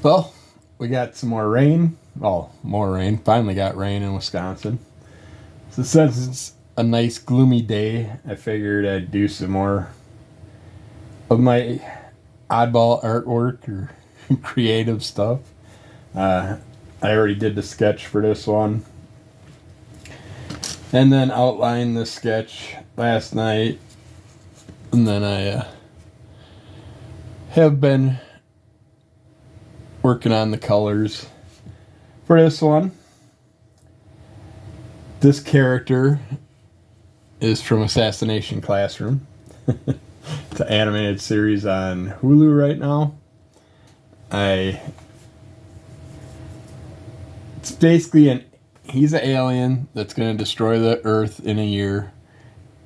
Well, we got some more rain. Well, more rain. Finally got rain in Wisconsin. So since it's a nice gloomy day, I figured I'd do some more of my oddball artwork or creative stuff. Uh, I already did the sketch for this one. And then outlined the sketch last night. And then I have been working on the colors for this one. This character is from Assassination Classroom. It's an animated series on Hulu right now. It's basically he's an alien that's going to destroy the Earth in a year,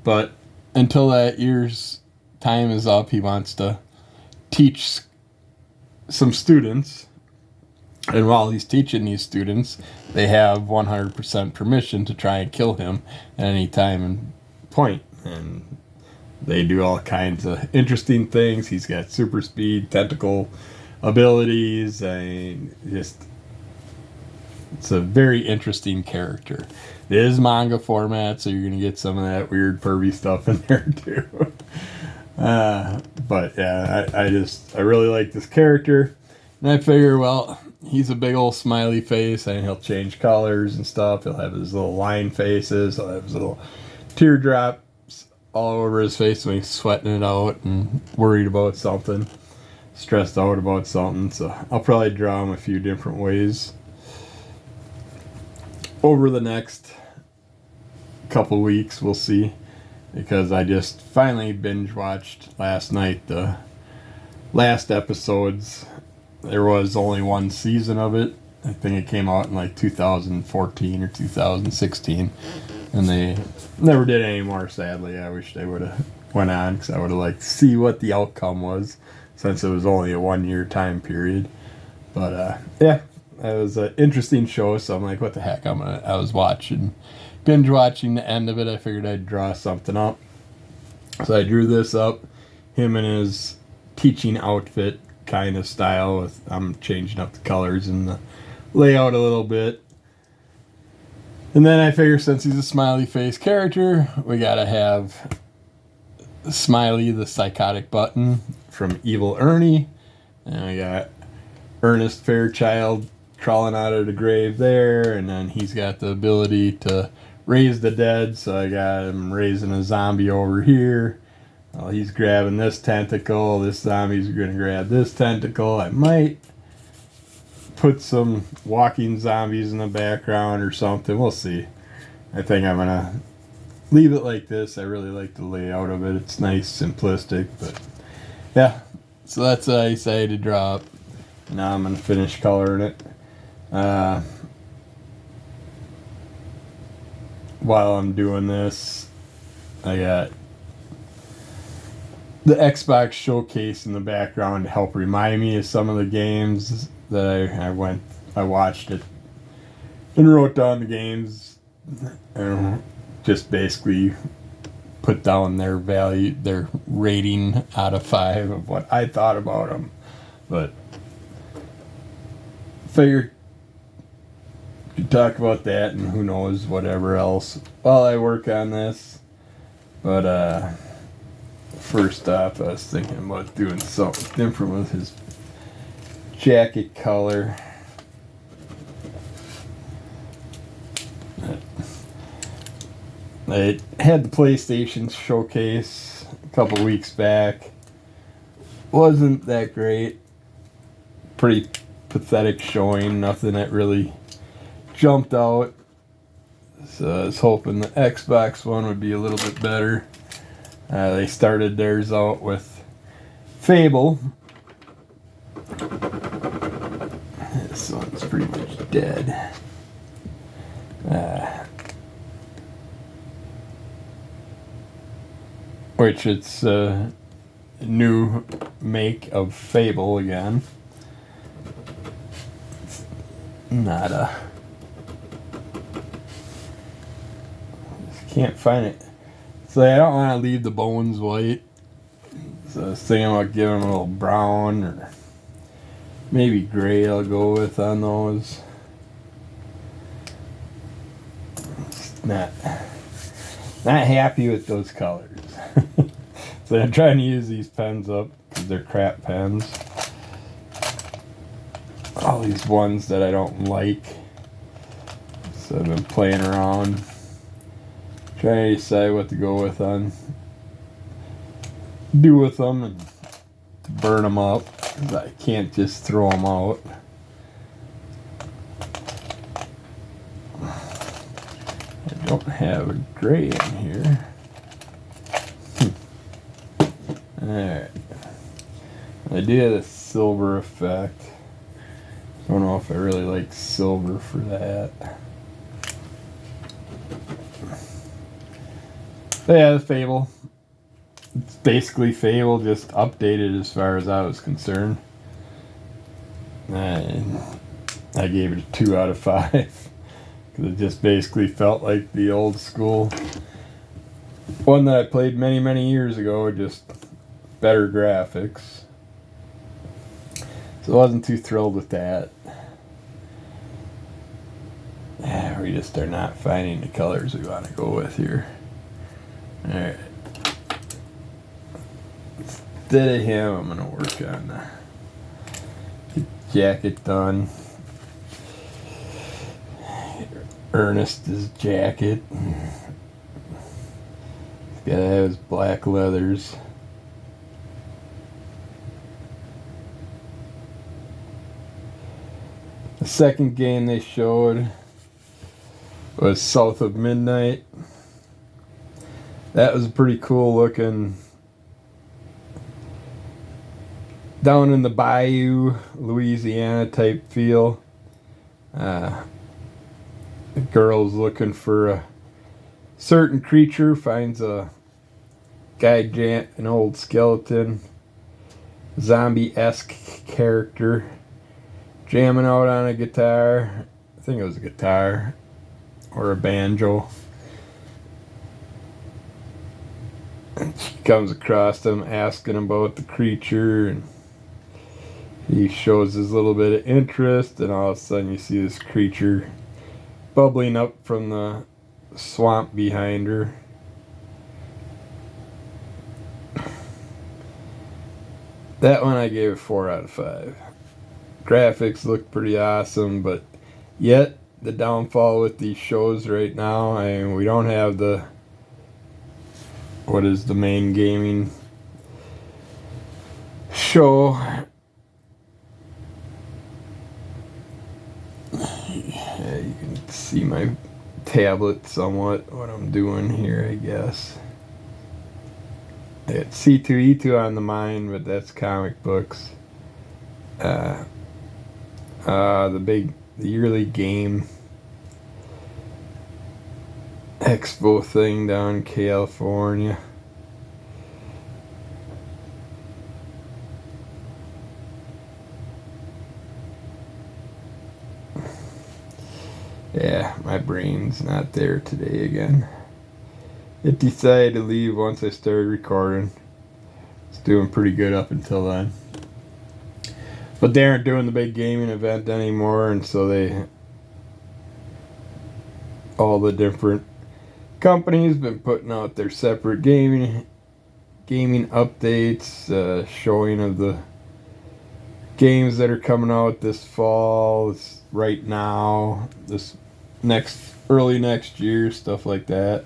but until that year's time is up, he wants to teach some students. And while he's teaching these students, they have 100% permission to try and kill him at any time and point. And they do all kinds of interesting things. He's got super speed, tentacle abilities, and it's a very interesting character. It is manga format, so you're going to get some of that weird pervy stuff in there too. But yeah, I really like this character. And I figure, well, he's a big old smiley face, and he'll change colors and stuff. He'll have his little line faces. He'll have his little teardrops all over his face when he's sweating it out and worried about something, stressed out about something. So I'll probably draw him a few different ways over the next couple weeks. We'll see, because I just finally binge watched last night the last episodes. There was only one season of it. I think it came out in like 2014 or 2016, and they never did any more, sadly. I wish they would have went on, because I would have liked to see what the outcome was, since it was only a 1 year time period. But yeah, it was an interesting show, so I'm like, what the heck, I was binge watching the end of it. I figured I'd draw something up. So I drew this up, him in his teaching outfit kind of style. I'm changing up the colors and the layout a little bit. And then I figure, since he's a smiley face character, we gotta have Smiley the psychotic button from Evil Ernie. And I got Ernest Fairchild crawling out of the grave there, and then he's got the ability to raise the dead, so I got him raising a zombie over here. Well, he's grabbing this tentacle. This zombie's going to grab this tentacle. I might put some walking zombies in the background or something. We'll see. I think I'm going to leave it like this. I really like the layout of it. It's nice, simplistic, but yeah. So that's what I decided to draw up. Now I'm going to finish coloring it. While I'm doing this, I got the Xbox showcase in the background to help remind me of some of the games that I watched it and wrote down the games, and just basically put down their rating out of 5 of what I thought about them. But figured could talk about that, and who knows, whatever else while I work on this. But first off, I was thinking about doing something different with his jacket color. I had the PlayStation showcase a couple weeks back. Wasn't that great. Pretty pathetic showing. Nothing that really jumped out. So I was hoping the Xbox one would be a little bit better. They started theirs out with Fable. This one's pretty much dead. Which it's a new make of Fable again. It's not a... Can't find it. So I don't want to leave the bones white. So I was thinking about giving them a little brown or Maybe gray I'll go with on those. Not happy with those colors. So I'm trying to use these pens up because they're crap pens. All these ones that I don't like. So I've been playing around, trying to decide what to go with on, do with them and burn them up. 'Cause I can't just throw them out. I don't have a gray in here. Alright. I do have a silver effect. Don't know if I really like silver for that. But yeah, the Fable. It's basically Fable, just updated as far as I was concerned. And I gave it a 2 out of 5. Because it just basically felt like the old school one that I played many, many years ago, just better graphics. So I wasn't too thrilled with that. Yeah, we just are not finding the colors we want to go with here. Alright. Instead of him, I'm going to work on the jacket done. Ernest's jacket. He's got to have his black leathers. The second game they showed was South of Midnight. That was a pretty cool looking, down in the bayou, Louisiana type feel. The girl's looking for a certain creature, finds a an old skeleton, zombie-esque character, jamming out on a guitar. I think it was a guitar or a banjo. And she comes across him asking about the creature, and he shows his little bit of interest, and all of a sudden you see this creature bubbling up from the swamp behind her. That one I gave it 4 out of 5. Graphics look pretty awesome, but yet the downfall with these shows right now, we don't have what is the main gaming show. Yeah, you can see my tablet somewhat, what I'm doing here, I guess. It's C2E2 on the mind, but that's comic books. The yearly game expo thing down in California. Yeah, my brain's not there today again. It decided to leave once I started recording. It's doing pretty good up until then. But they aren't doing the big gaming event anymore, and so all the different companies been putting out their separate gaming updates, showing of the games that are coming out this fall, right now, early next year, stuff like that.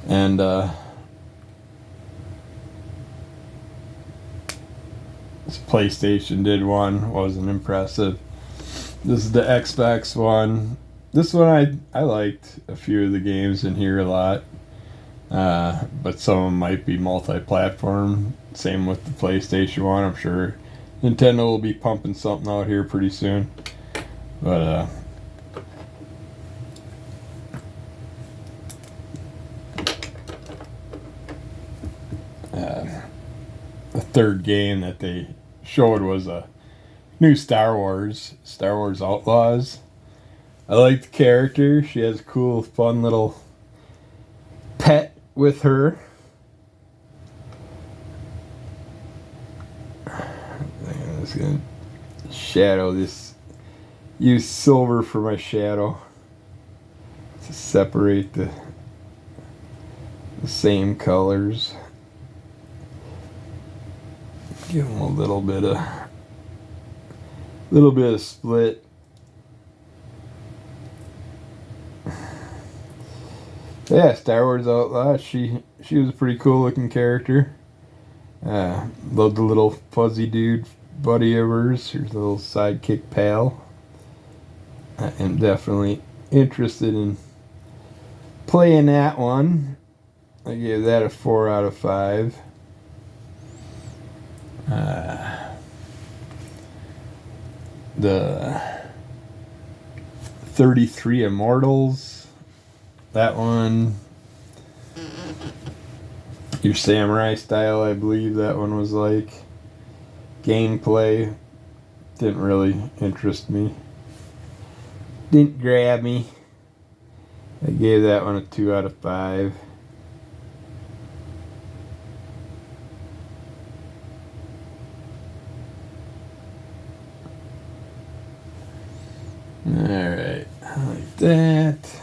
And this PlayStation did one, wasn't impressive. This is the Xbox one. This one I liked a few of the games in here a lot, but some of them might be multi-platform. Same with the PlayStation one. I'm sure Nintendo will be pumping something out here pretty soon. But the third game that they showed was a new Star Wars Outlaws. I like the character. She has a cool, fun little pet with her. I was going to shadow this. Use silver for my shadow to separate the same colors. Give them a little bit of split. Yeah, Star Wars Outlaw. She was a pretty cool looking character. Loved the little fuzzy dude buddy of hers, her little sidekick pal. I am definitely interested in playing that one. I gave that a 4 out of 5. The 33 Immortals, that one, your samurai style, I believe that one was like. Gameplay didn't really interest me, didn't grab me. I gave that one a 2 out of 5. Alright, like that.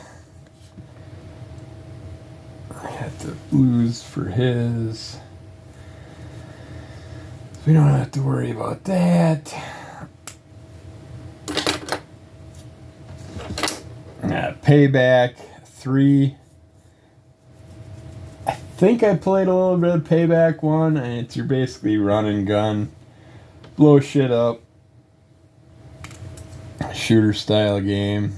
I had the blues for his. We don't have to worry about that. Payback 3. I think I played a little bit of Payback 1, and it's your basically run and gun, blow shit up, shooter style game.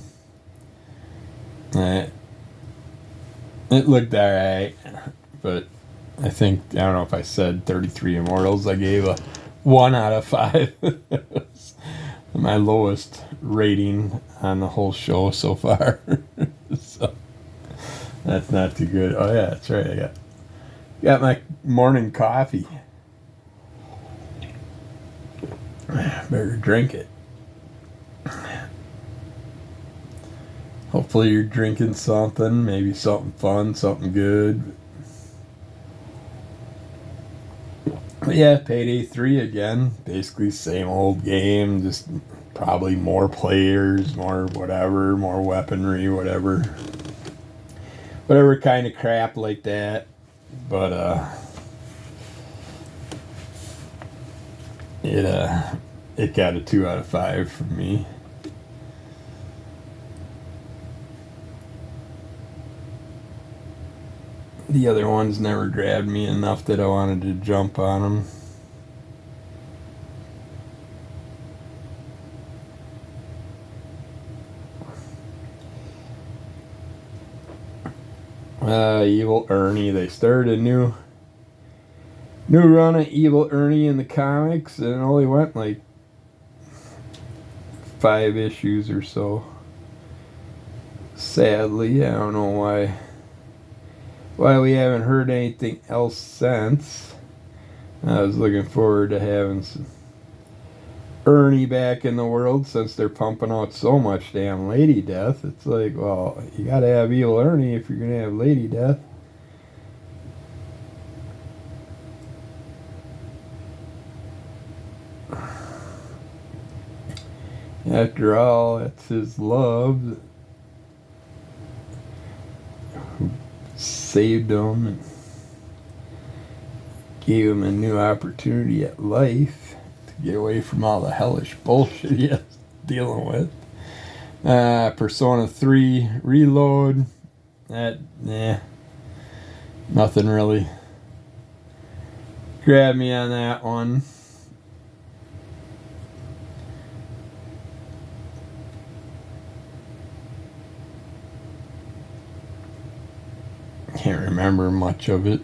It looked alright, but I think, I don't know if I said 33 Immortals, I gave a 1 out of 5. My lowest rating on the whole show so far. So that's not too good. Oh yeah, that's right. I got my morning coffee. Better drink it. Hopefully you're drinking something, maybe something fun, something good. But yeah, Payday 3 again. Basically same old game, just probably more players, more whatever, more weaponry, whatever kind of crap like that. But it got a 2 out of 5 from me. The other ones never grabbed me enough that I wanted to jump on them. Evil Ernie. They started a new run of Evil Ernie in the comics, and it only went like 5 issues or so. Sadly, I don't know why we haven't heard anything else since. I was looking forward to having some Ernie back in the world, since they're pumping out so much damn Lady Death. It's like, well, you gotta have Evil Ernie if you're gonna have Lady Death. After all, it's his love who saved him and gave him a new opportunity at life to get away from all the hellish bullshit he was dealing with. Persona 3 Reload. Nothing really grabbed me on that one. Can't remember much of it.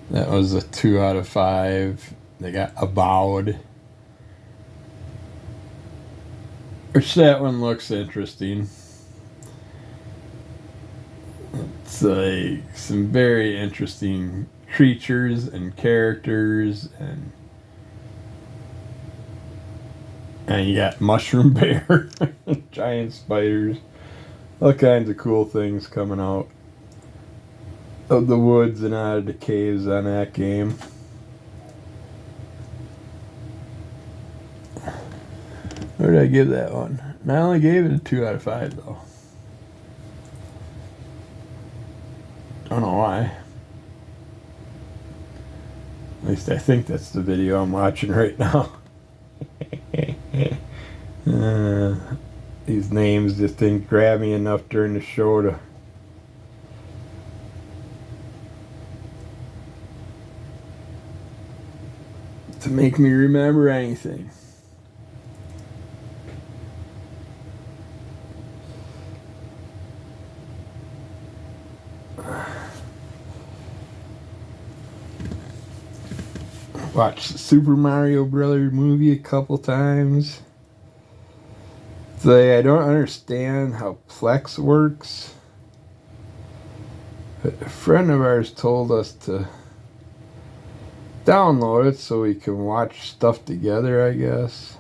That was a 2 out of 5. They got Avowed, which that one looks interesting. It's like some very interesting creatures and characters, and you got Mushroom Bear, giant spiders, all kinds of cool things coming out of the woods and out of the caves on that game. What did I give that one? And I only gave it a 2 out of 5 though. Don't know why. At least I think that's the video I'm watching right now. These names just didn't grab me enough during the show to make me remember anything. Watched the Super Mario Brothers movie a couple times. I don't understand how Plex works. A friend of ours told us to download it so we can watch stuff together, I guess.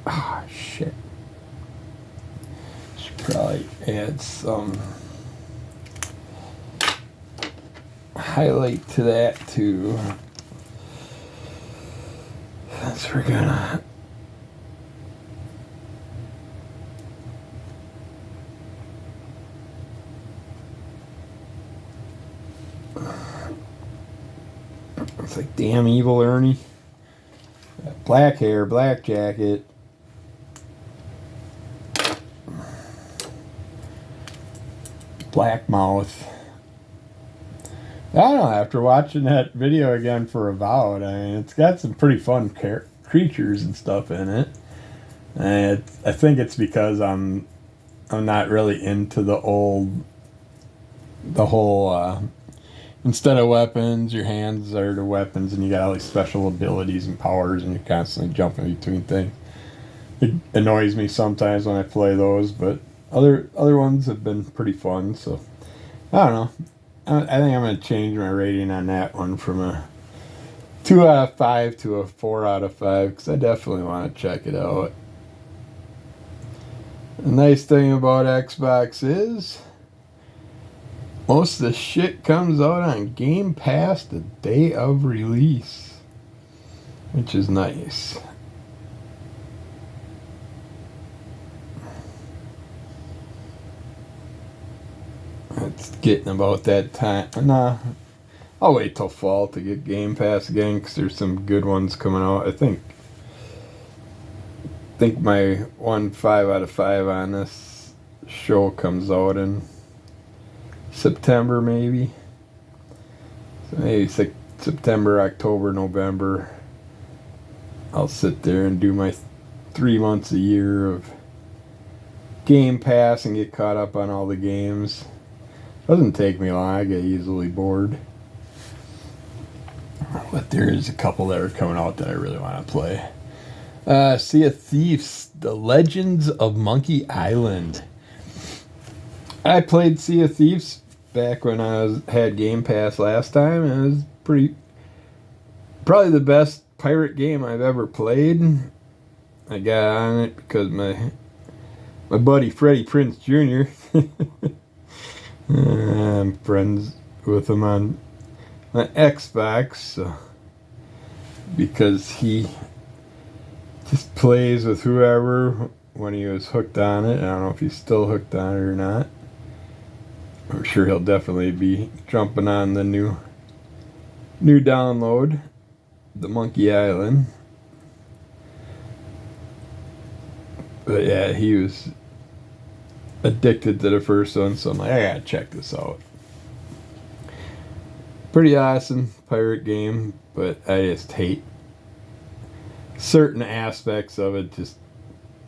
Ah, shit. Should probably add some highlight to that too. So we're gonna it's like damn evil Ernie. Black hair, black jacket. Black mouth. I don't know, after watching that video again for Avowed, I mean, it's got some pretty fun creatures and stuff in it. And I think it's because I'm not really into the whole instead of weapons, your hands are the weapons, and you got all these special abilities and powers, and you're constantly jumping between things. It annoys me sometimes when I play those, but other ones have been pretty fun. So I don't know. I think I'm going to change my rating on that one from a 2 out of 5 to a 4 out of 5 because I definitely want to check it out. The nice thing about Xbox is most of the shit comes out on Game Pass the day of release, which is nice. It's getting about that time. Nah, I'll wait till fall to get Game Pass again because there's some good ones coming out. I think my 5 out of 5 on this show comes out in September maybe. So maybe September, October, November. I'll sit there and do my 3 months a year of Game Pass and get caught up on all the games. Doesn't take me long. I get easily bored. But there's a couple that are coming out that I really want to play. Sea of Thieves, The Legends of Monkey Island. I played Sea of Thieves back when I had Game Pass last time, and it was probably the best pirate game I've ever played. I got on it because my buddy Freddie Prinze Jr. I'm friends with him on my Xbox, so, because he just plays with whoever when he was hooked on it. I don't know if he's still hooked on it or not. I'm sure he'll definitely be jumping on the new download, the Monkey Island. But yeah, he was addicted to the first one, so I'm like, I gotta check this out. Pretty awesome pirate game, but I just hate certain aspects of it. Just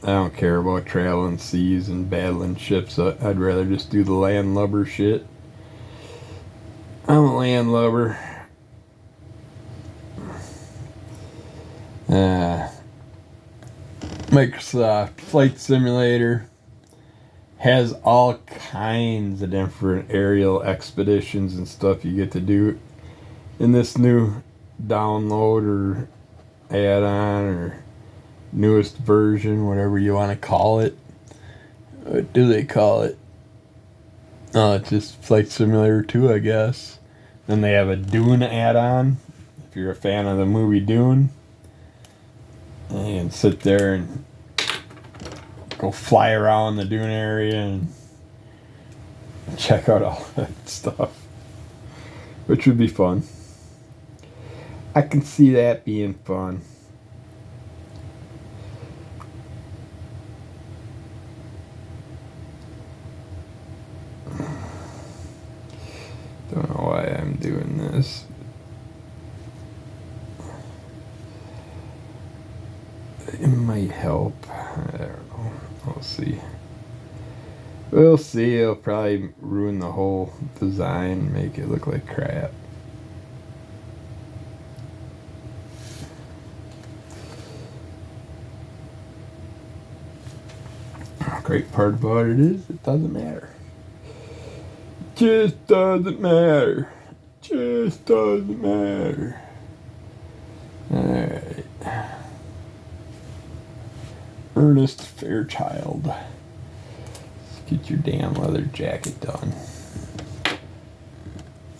I don't care about traveling seas and battling ships. I'd rather just do the landlubber shit. I'm a landlubber. Microsoft Flight Simulator has all kinds of different aerial expeditions and stuff you get to do in this new download or add-on or newest version, whatever you want to call it. What do they call it? Oh, it's just Flight Simulator 2, I guess. Then they have a Dune add-on, if you're a fan of the movie Dune. and sit there and go fly around the dune area and check out all that stuff, which would be fun. I can see that being fun. Don't know why I'm doing this. It might help. I don't know. We'll see. We'll see. It'll probably ruin the whole design, make it look like crap. Great part about it is it doesn't matter. Just doesn't matter. Just doesn't matter. Alright. Ernest Fairchild. Let's get your damn leather jacket done.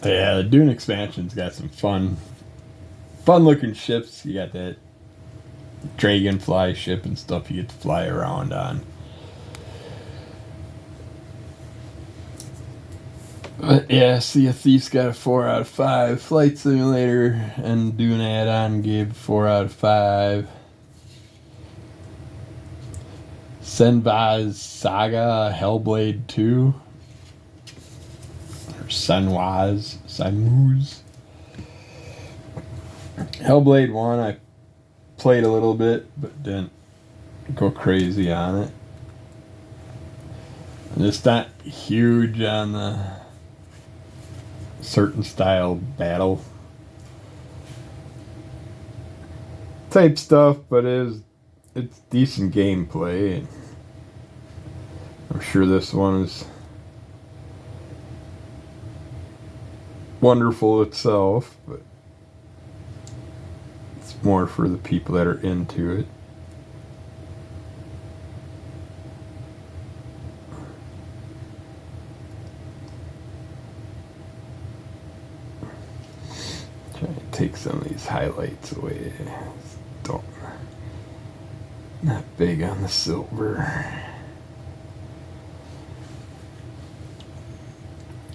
Yeah, the Dune expansion's got some fun looking ships. You got that dragonfly ship and stuff you get to fly around on. But yeah, Sea of Thieves got a 4 out of 5. Flight Simulator and Dune add-on gave 4 out of 5. Senva's Saga Hellblade 2. Or Senwa's. Hellblade 1 I played a little bit, but didn't go crazy on it. I'm just not huge on the certain style battle type stuff, but it's decent gameplay, and I'm sure this one is wonderful itself, but it's more for the people that are into it. Take some of these highlights away. Not big on the silver.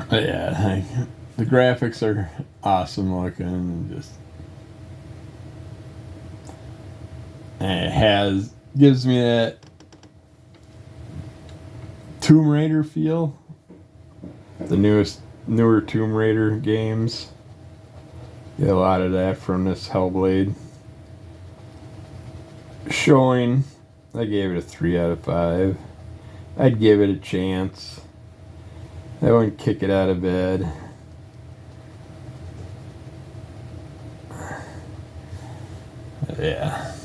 But yeah, the graphics are awesome looking. And it gives me that Tomb Raider feel. The newer Tomb Raider games. Get a lot of that from this Hellblade showing. I gave it a 3 out of 5. I'd give it a chance. I wouldn't kick it out of bed. Yeah.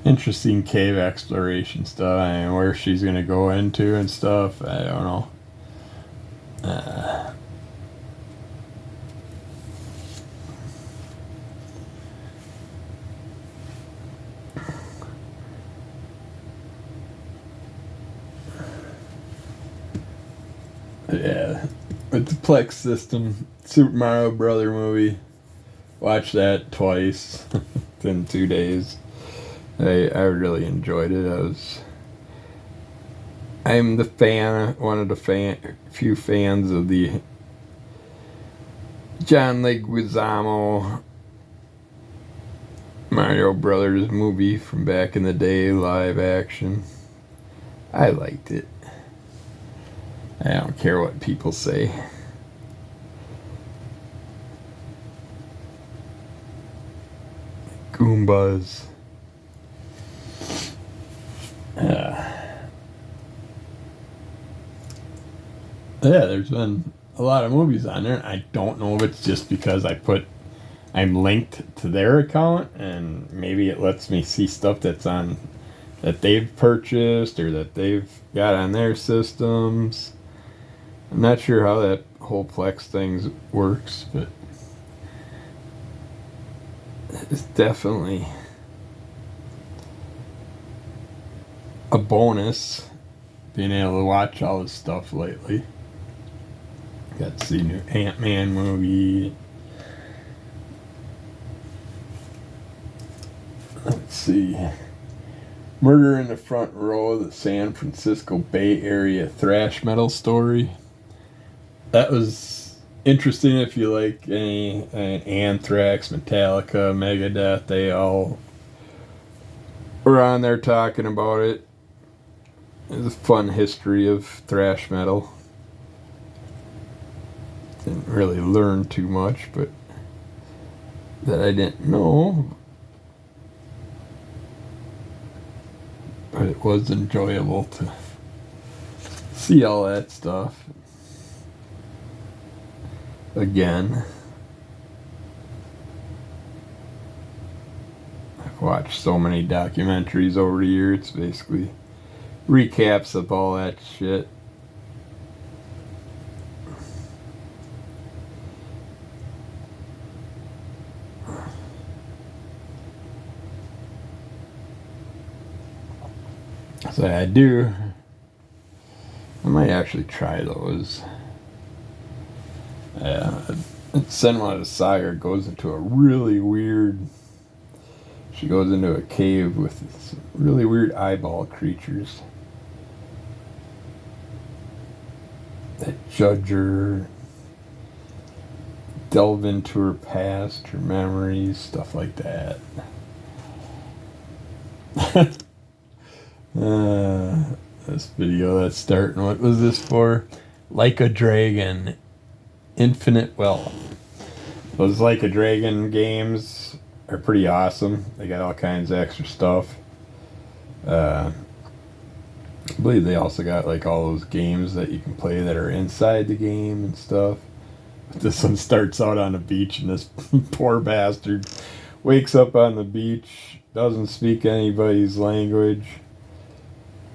Interesting cave exploration stuff. I mean, where she's going to go into and stuff. I don't know. Yeah, with the Plex system, Super Mario Brother movie, watched that twice within 2 days. I really enjoyed it. I'm one of the few fans of the John Leguizamo Mario Brothers movie from back in the day, live action. I liked it. I don't care what people say. Goombas. Yeah, there's been a lot of movies on there. I don't know if it's just because I'm linked to their account and maybe it lets me see stuff that they've purchased or that they've got on their systems. I'm not sure how that whole Plex thing works, but it's definitely a bonus being able to watch all this stuff lately. Got to see new Ant-Man movie. see. Murder in the Front Row, the San Francisco Bay Area thrash metal story. That was interesting if you like any Anthrax, Metallica, Megadeth. They all were on there talking about it. It was a fun history of thrash metal. Didn't really learn too much, but that I didn't know. But it was enjoyable to see all that stuff again. I've watched so many documentaries over the years. It's basically recaps of all that shit. So I might actually try those. Senwa the Saga goes into a really weird... She goes into a cave with some really weird eyeball creatures that judge her, delve into her past, her memories, stuff like that. This video that's starting. What was this for? Like a Dragon, Infinite Wealth. Those Like a Dragon games are pretty awesome. They got all kinds of extra stuff. I believe they also got like all those games that you can play that are inside the game and stuff. But this one starts out on a beach, and this poor bastard wakes up on the beach, doesn't speak anybody's language,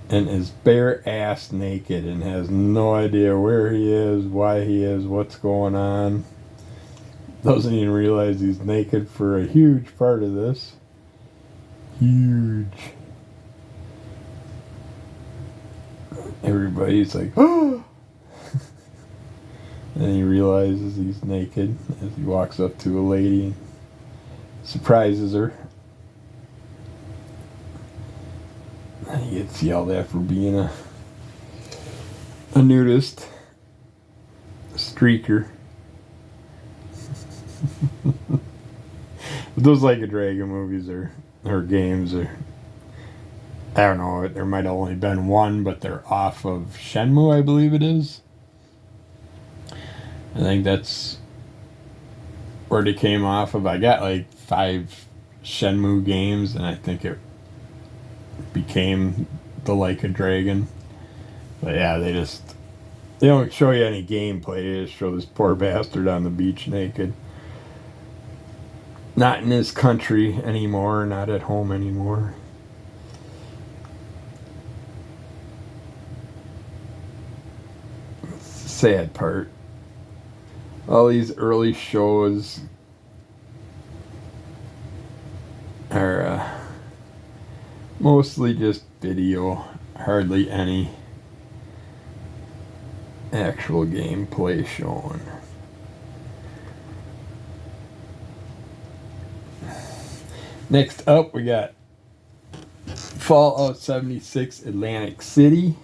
and is bare ass naked and has no idea where he is, why he is, what's going on. Doesn't even realize he's naked for a huge part of this. Huge. Everybody's like, oh! And he realizes he's naked as he walks up to a lady and surprises her. And he gets yelled at for being a nudist, a streaker. But those Like a Dragon movies or games are, I don't know, there might have only been one, but they're off of Shenmue, I believe it is. I think that's where they came off of. I got like 5 Shenmue games, and I think it became the Like a Dragon. But yeah, they don't show you any gameplay. They just show this poor bastard on the beach naked. Not in his country anymore, not at home anymore. It's the sad part. All these early shows are mostly just video, hardly any actual gameplay shown. Next up, we got Fallout 76 Atlantic City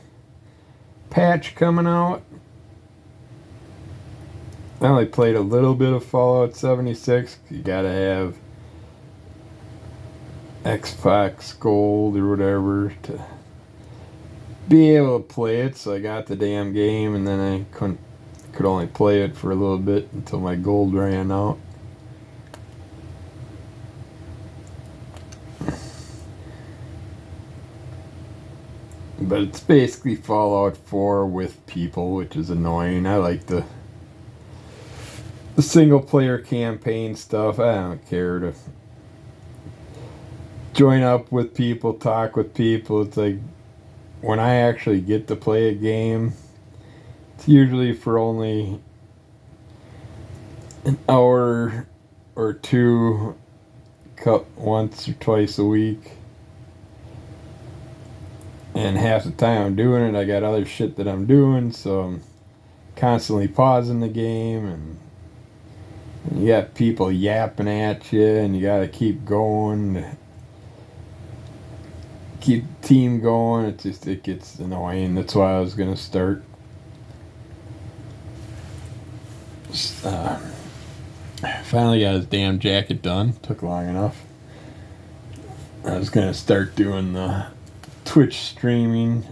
patch coming out. I only played a little bit of Fallout 76. You gotta have Xbox Gold or whatever to be able to play it. So I got the damn game, and then I could only play it for a little bit until my gold ran out. But it's basically Fallout 4 with people, which is annoying. I like the single player campaign stuff. I don't care to join up with people, talk with people. It's like when I actually get to play a game, it's usually for only an hour or two, once or twice a week. And half the time I'm doing it, I got other shit that I'm doing, so I'm constantly pausing the game, and you got people yapping at you, and you gotta keep going. keep the team going. It gets annoying. That's why I was gonna start. Finally got his damn jacket done. Took long enough. I was gonna start doing the Twitch streaming,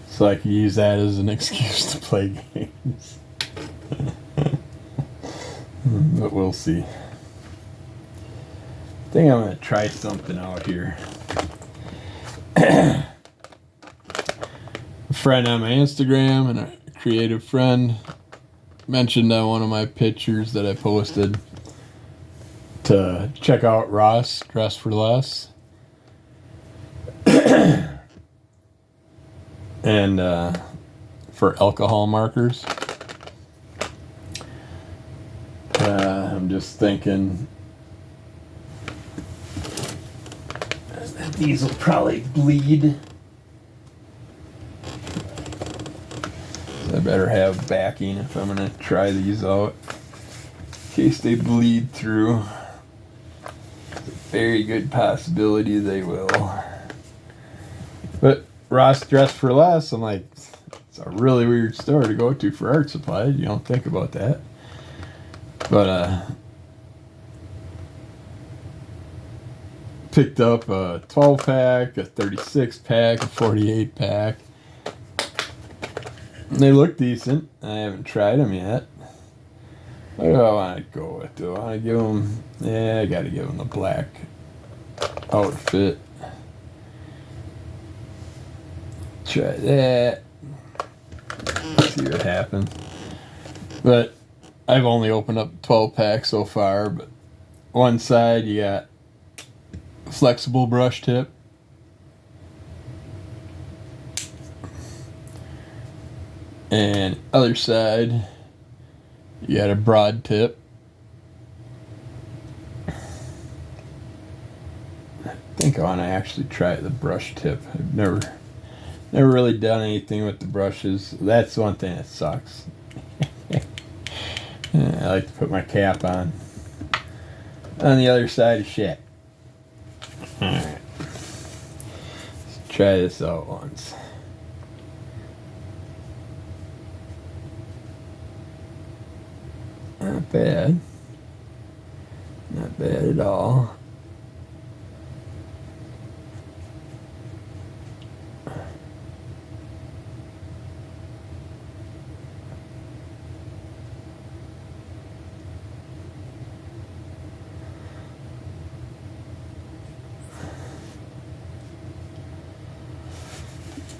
so I could use that as an excuse to play games. But we'll see. I think I'm gonna try something out here. A friend on my Instagram and a creative friend mentioned on one of my pictures that I posted to check out Ross Dress for Less. And for alcohol markers. I'm just thinking these will probably bleed. I better have backing if I'm going to try these out. In case they bleed through. It's a very good possibility they will. But Ross Dress for Less, I'm like, it's a really weird store to go to for art supplies. You don't think about that. But picked up a 12-pack, a 36-pack, a 48-pack. They look decent. I haven't tried them yet. What do I want to go with? Do I want to give them... Yeah, I got to give them the black outfit. Try that. See what happens. But I've only opened up 12-pack so far, but one side you got flexible brush tip. And other side you got a broad tip. I think I want to actually try the brush tip. I've never really done anything with the brushes. That's one thing that sucks. I like to put my cap on the other side of shit. Alright. Let's try this out once. Not bad. Not bad at all.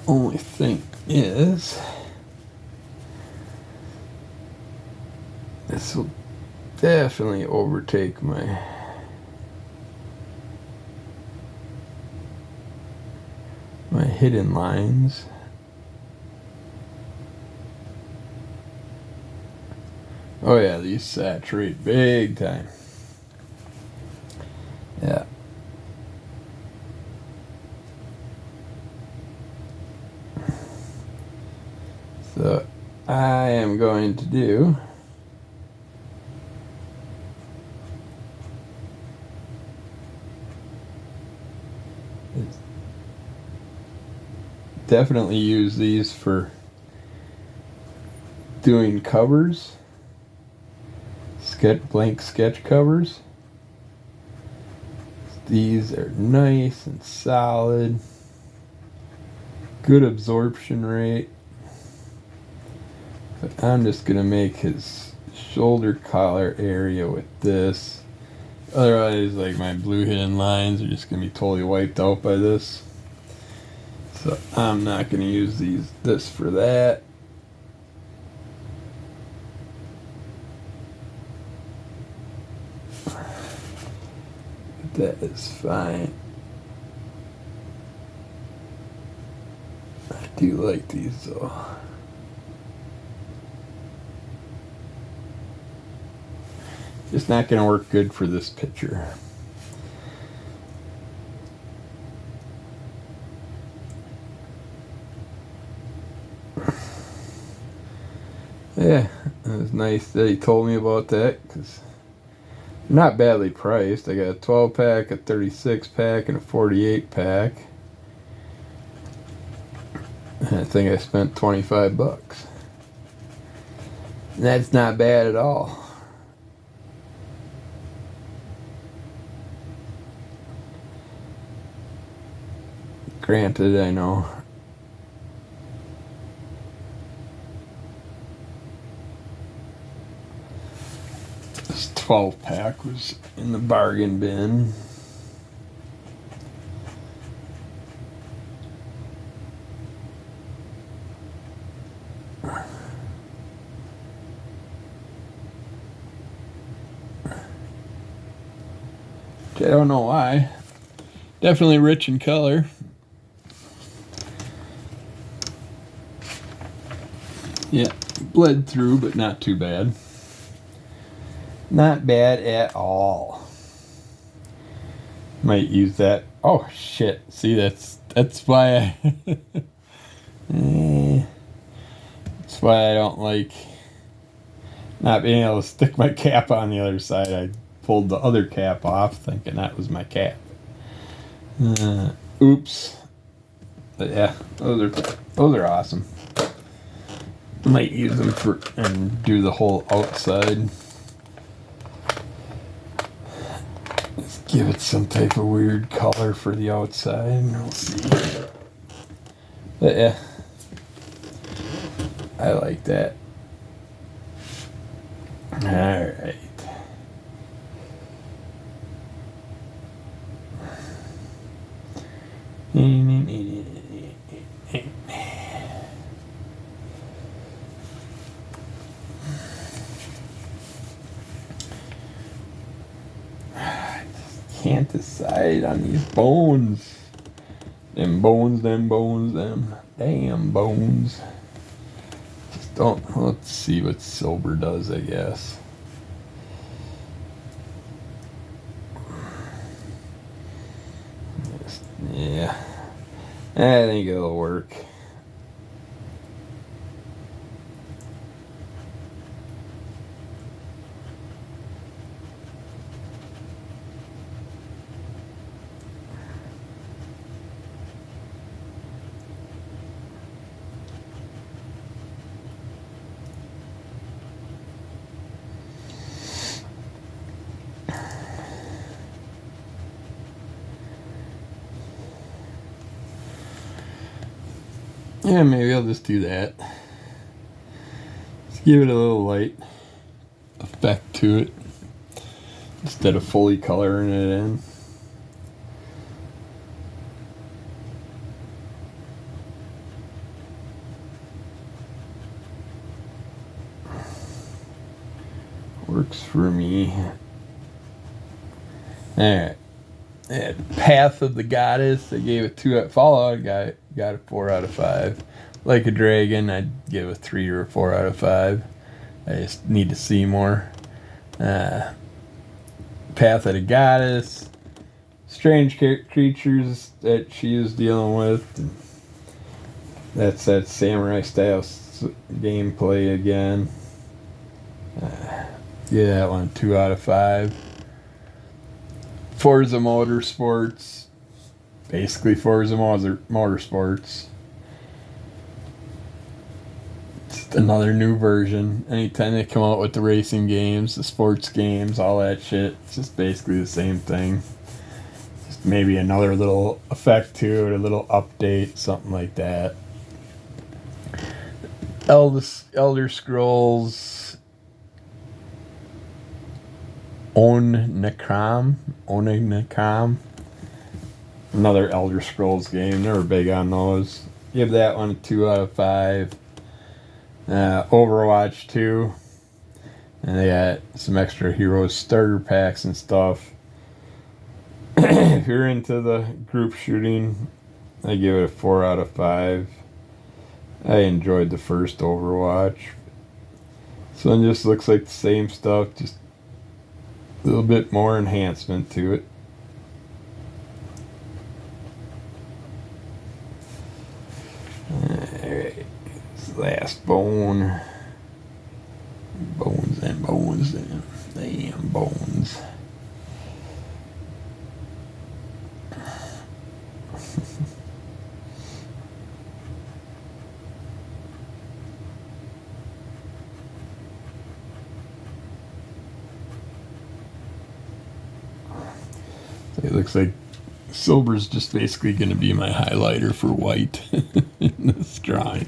Only thing is, this will definitely overtake my hidden lines. Oh yeah, these saturate big time. Yeah. So I am going to do definitely use these for doing covers, blank sketch covers. These are nice and solid, good absorption rate. But I'm just gonna make his shoulder collar area with this. Otherwise, like, my blue hidden lines are just gonna be totally wiped out by this. So I'm not gonna use this for that. That is fine. I do like these though. Just not going to work good for this picture. Yeah, it was nice that he told me about that, because Not badly priced. I got a 12 pack, a 36 pack, and a 48 pack. And I think I spent $25. That's not bad at all. Granted, I know this 12 pack was in the bargain bin. I don't know why. Definitely rich in color. Yeah, bled through, but not too bad. Not bad at all. Might use that. Oh shit! See, that's why I. That's why I don't like not being able to stick my cap on the other side. I pulled the other cap off, thinking that was my cap. Oops. But yeah, those are awesome. Might use them for and do the whole outside. Just give it some type of weird color for the outside, and we'll see. But yeah, I like that. All right. Can't decide on these bones. Them damn bones. Just don't. Let's see what silver does, I guess. Yeah, I think it'll work. Yeah, maybe I'll just do that. Just give it a little light effect to it instead of fully coloring it in. Works for me. Alright. Path of the Goddess, I gave it 2 at Fallout. Got a 4 out of 5. Like a Dragon, I'd give a 3 or a 4 out of 5. I just need to see more. Path of the Goddess, strange creatures that she is dealing with. That's that samurai style gameplay again. Yeah, that one 2 out of 5. Forza Motorsports, basically Forza Motorsports. Just another new version. Anytime they come out with the racing games, the sports games, all that shit, it's just basically the same thing. Just maybe another little effect to it, a little update, something like that. Elder Scrolls Onekram. Another Elder Scrolls game. Never big on those. Give that one a 2 out of 5. Overwatch 2. And they got some extra heroes starter packs and stuff. If you're into the group shooting, I give it a 4 out of 5. I enjoyed the first Overwatch. So it just looks like the same stuff, just a little bit more enhancement to it. Alright, last bone. Bones and damn bones. It looks like silver's just basically going to be my highlighter for white in this drawing.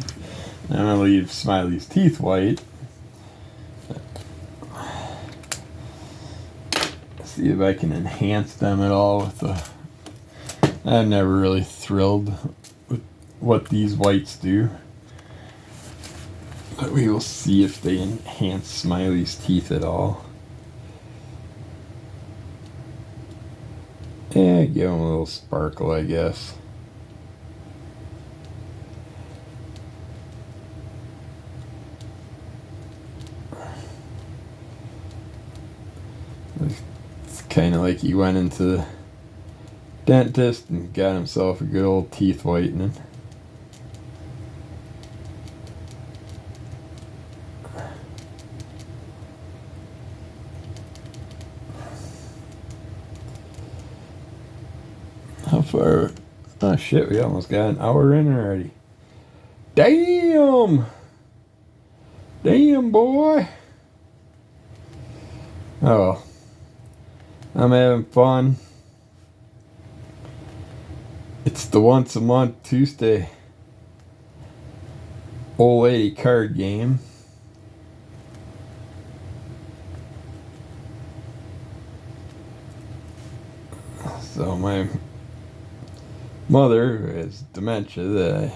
I'm going to leave Smiley's teeth white. See if I can enhance them at all with the... I'm never really thrilled with what these whites do. But we will see if they enhance Smiley's teeth at all. Yeah, give them a little sparkle, I guess. It's kind of like he went into the dentist and got himself a good old teeth whitening. How far? Oh shit, we almost got an hour in already. Damn! Damn, boy! Oh, I'm having fun. It's the once a month Tuesday old lady card game. So my mother, who has dementia that I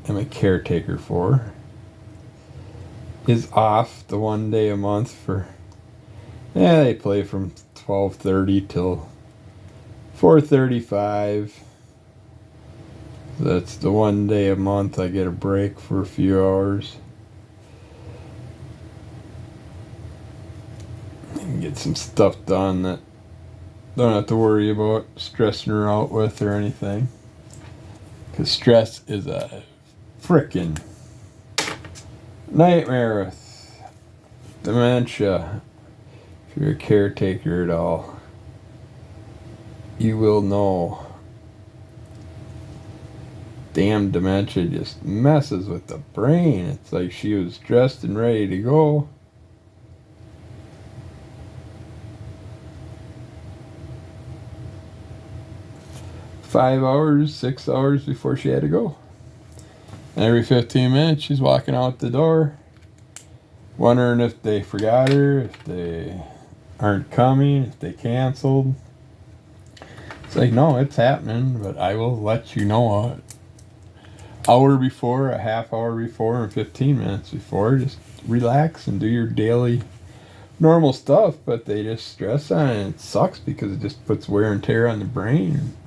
am a caretaker for, is off the one day a month for, they play from 12:30 till 4:35. So that's the one day a month I get a break for a few hours. And get some stuff done that don't have to worry about stressing her out with or anything. Because stress is a frickin' nightmare with dementia. If you're a caretaker at all, you will know. Damn dementia just messes with the brain. It's like she was dressed and ready to go. Five hours, 6 hours before she had to go. And every 15 minutes she's walking out the door, wondering if they forgot her, if they aren't coming, if they canceled. It's like, no, it's happening, but I will let you know an hour before, a half hour before, and 15 minutes before. Just relax and do your daily normal stuff, but they just stress on it, and it sucks because it just puts wear and tear on the brain.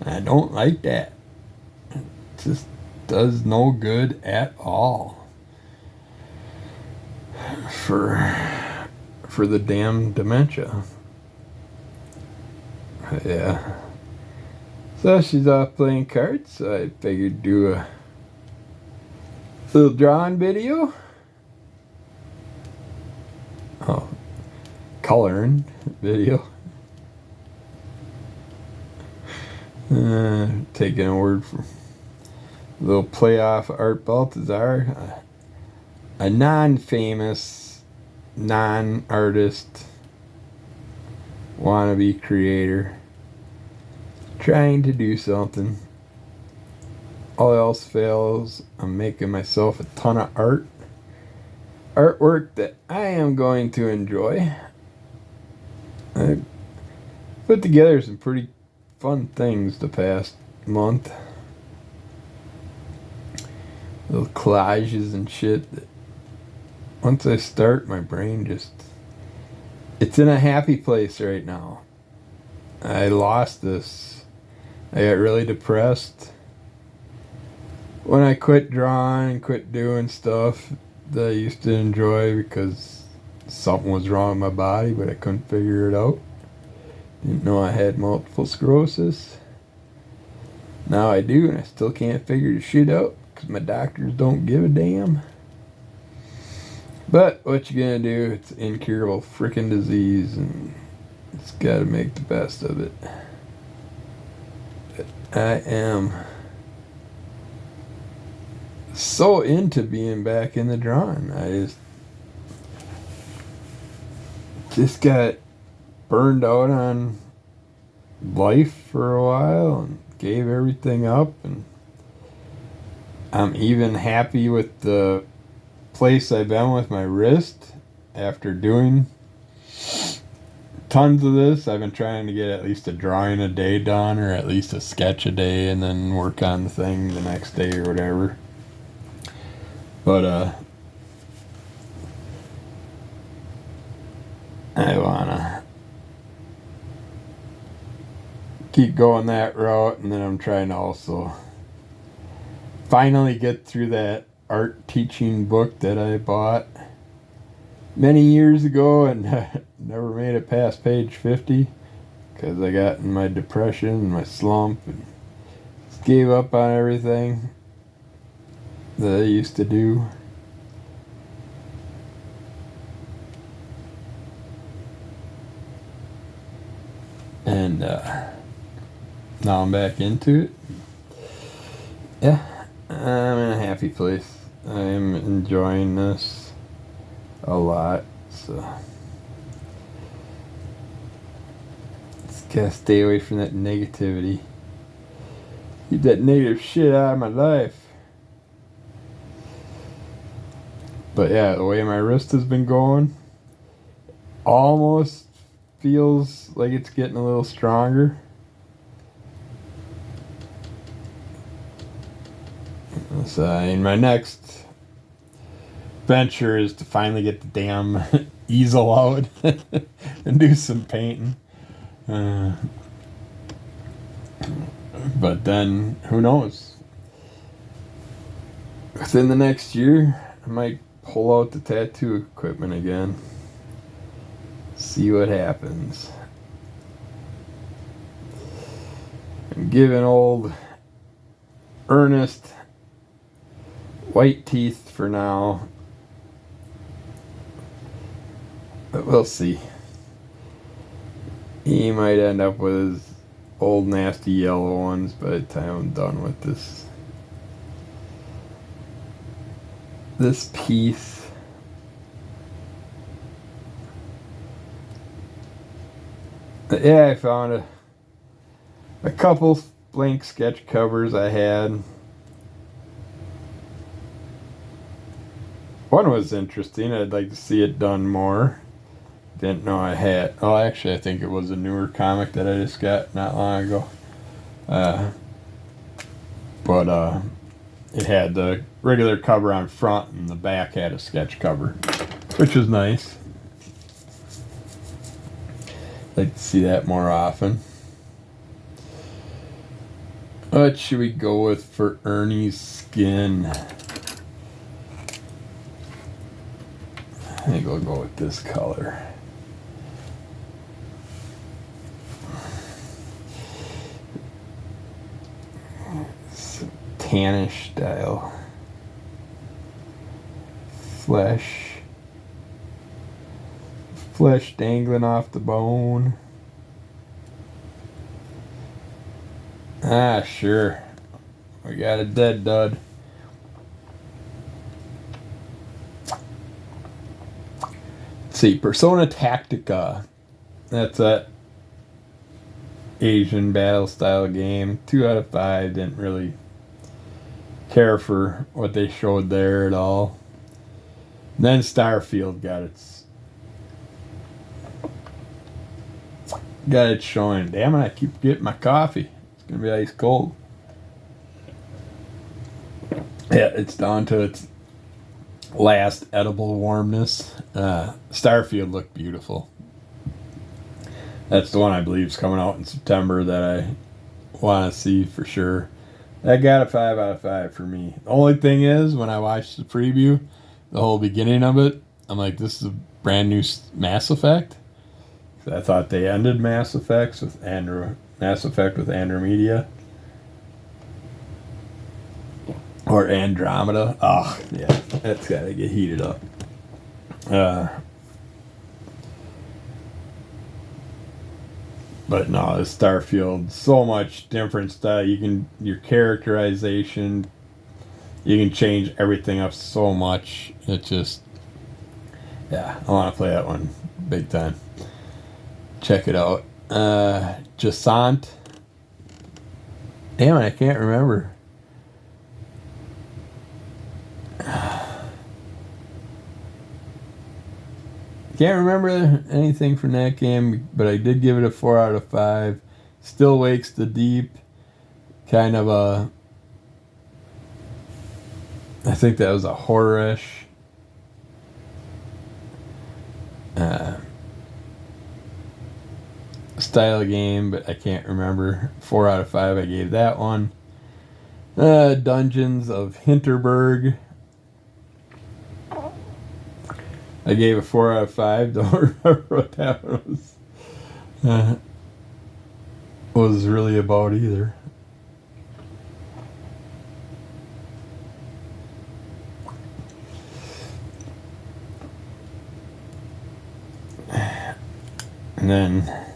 I don't like that. It just does no good at all for the damn dementia. Yeah. So she's off playing cards, so I figured do a little drawing video. Oh, coloring video. Taking a word from a little play off Art Baltazar, a non-famous, non-artist, wannabe creator, trying to do something. All else fails, I'm making myself a ton of artwork that I am going to enjoy. I put together some pretty fun things the past month. Little collages and shit that once I start, my brain just, it's in a happy place right now. I lost this. I got really depressed when I quit drawing and quit doing stuff that I used to enjoy because something was wrong with my body, but I couldn't figure it out. Didn't know I had multiple sclerosis. Now I do, and I still can't figure the shit out because my doctors don't give a damn. But what you gonna do? It's an incurable freaking disease, and it's gotta make the best of it. But I am so into being back in the drawing. I just got burned out on life for a while and gave everything up, and I'm even happy with the place I've been with my wrist after doing tons of this. I've been trying to get at least a drawing a day done, or at least a sketch a day, and then work on the thing the next day or whatever. But I wanna keep going that route, and then I'm trying to also finally get through that art teaching book that I bought many years ago and never made it past page 50 because I got in my depression and my slump and just gave up on everything that I used to do. And now I'm back into it. Yeah, I'm in a happy place. I'm enjoying this a lot, so just gotta stay away from that negativity. Keep that negative shit out of my life. But yeah, the way my wrist has been going, almost feels like it's getting a little stronger. So in my next venture is to finally get the damn easel out and do some painting. But then, who knows? Within the next year, I might pull out the tattoo equipment again. See what happens. I'm giving old Ernest white teeth for now. But we'll see. He might end up with his old nasty yellow ones by the time I'm done with this piece. But yeah, I found a couple blank sketch covers I had. One was interesting. I'd like to see it done more. Didn't know I had. Oh, actually, I think it was a newer comic that I just got not long ago. But it had the regular cover on front, and the back had a sketch cover, which is nice. Like to see that more often. What should we go with for Ernie's skin? I think we'll go with this color. Some tannish style. Flesh dangling off the bone. Ah, sure. We got a dead dud. Let's see, Persona Tactica. That's that Asian battle style game. 2 out of 5. Didn't really care for what they showed there at all. Then Starfield got its showing. Damn it, I keep getting my coffee. It's gonna be ice cold. Yeah, it's down to its last edible warmness. Starfield looked beautiful. That's the one I believe is coming out in September that I want to see for sure. That got a 5 out of 5 for me. The only thing is, when I watched the preview, the whole beginning of it, I'm like, this is a brand new Mass Effect. I thought they ended Mass Effect with Andromeda. Or Andromeda. Oh, yeah, that's gotta get heated up. But no, Starfield, so much different style. Your characterization, you can change everything up so much. It just, yeah, I want to play that one big time. Check it out. Jasant. Damn it, I can't remember. Can't remember anything from that game, but I did give it a 4 out of 5. Still Wakes the Deep. Kind of a... I think that was a horror-ish. Style game, but I can't remember. 4 out of 5 I gave that one. Dungeons of Hinterberg. I gave a 4 out of 5. Don't remember what that was really about either. And then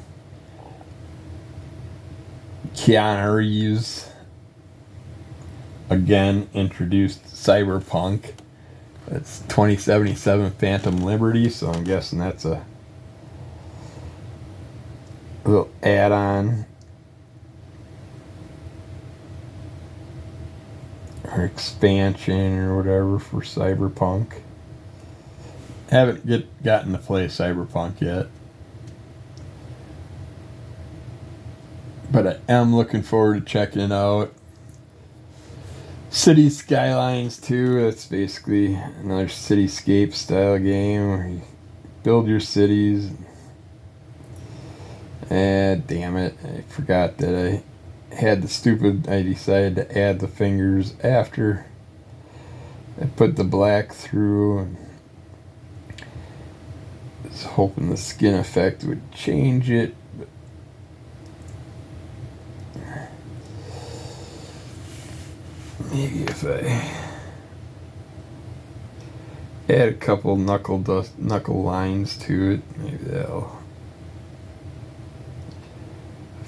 Keanu Reeves again introduced Cyberpunk. It's 2077 Phantom Liberty, so I'm guessing that's a little add-on or expansion or whatever for Cyberpunk. Haven't gotten to play Cyberpunk yet, but I am looking forward to checking it out. City Skylines 2, that's basically another cityscape style game where you build your cities. Damn it, I forgot that I decided to add the fingers after I put the black through, and was hoping the skin effect would change it. Maybe if I add a couple knuckle lines to it, maybe that'll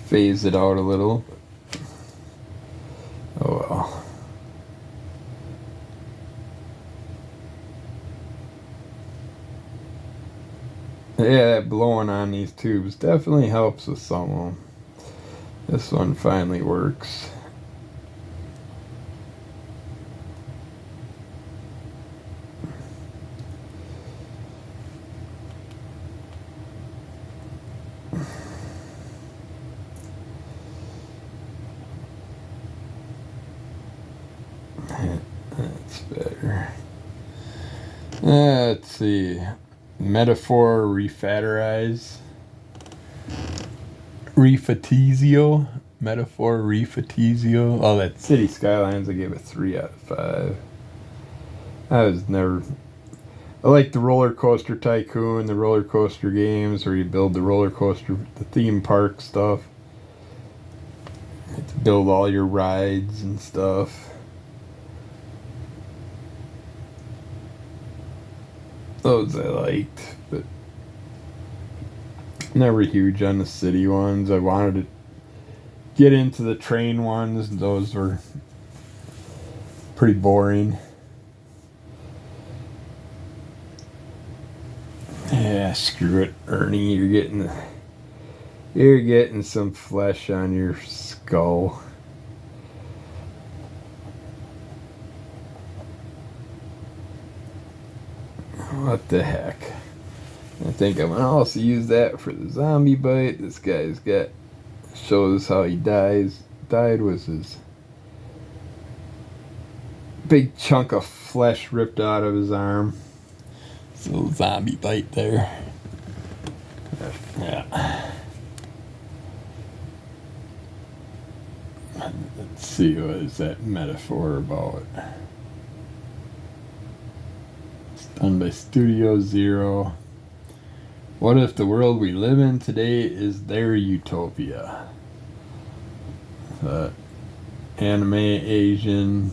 phase it out a little. Oh well. Yeah, that blowing on these tubes definitely helps with some of them. This one finally works. That's better. Let's see. Metaphor refatirize. Refatizio. Metaphor refatizio. Oh, that City Skylines, I gave it 3 out of 5. I like the roller coaster tycoon, the roller coaster games where you build the roller coaster, the theme park stuff. You have to build all your rides and stuff. Those I liked, but never huge on the city ones. I wanted to get into the train ones. Those were pretty boring. Yeah, screw it, Ernie. You're getting some flesh on your skull. What the heck? I think I'm gonna also use that for the zombie bite. This guy's shows how he died was his big chunk of flesh ripped out of his arm. It's a little zombie bite there. Yeah. Let's see, what is that metaphor about? Done by Studio Zero. What if the world we live in today is their utopia? Anime Asian.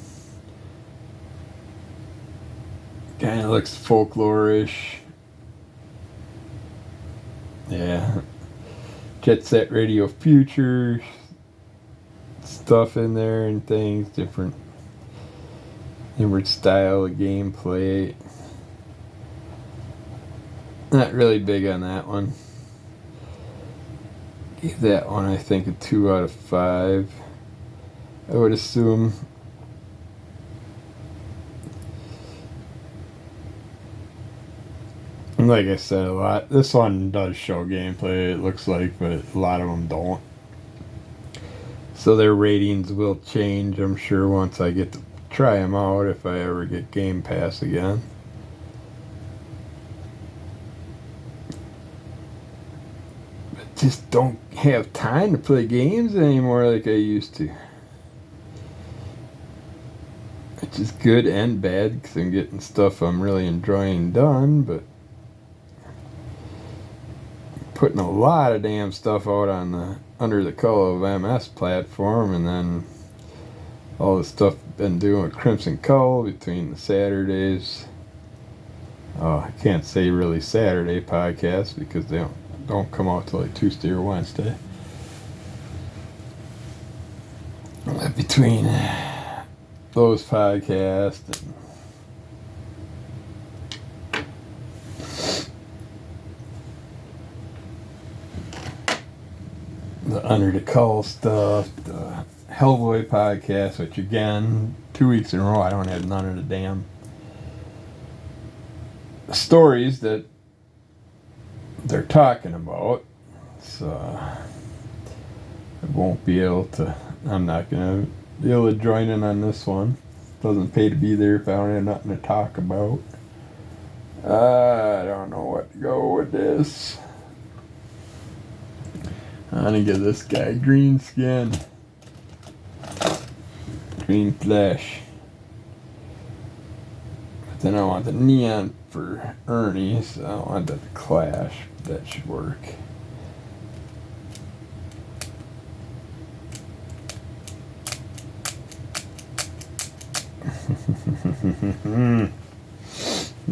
Kind of looks folklore-ish. Yeah. Jet Set Radio Future stuff in there and things. Different style of gameplay. Not really big on that one. Gave that one, I think, a 2 out of 5. I would assume. And like I said, this one does show gameplay, it looks like, but a lot of them don't. So their ratings will change, I'm sure, once I get to try them out, if I ever get Game Pass again. But just don't have time to play games anymore like I used to. Which is good and bad, because I'm getting stuff I'm really enjoying done, but putting a lot of damn stuff out on the Under the Color of MS platform, and then all the stuff I've been doing with Crimson Cull between the Saturdays. I can't say really Saturday podcasts because they don't come out till like Tuesday or Wednesday. Between those podcasts and the Under the Cull stuff, the Hellboy podcast, which again, 2 weeks in a row I don't have none of the damn stories that they're talking about, so I won't be able to, I'm not going to be able to join in on this one. Doesn't pay to be there if I don't have nothing to talk about. I don't know what to go with this. I'm gonna give this guy green skin. Green flesh. But then I want the neon for Ernie, so I don't want that to clash. That should work.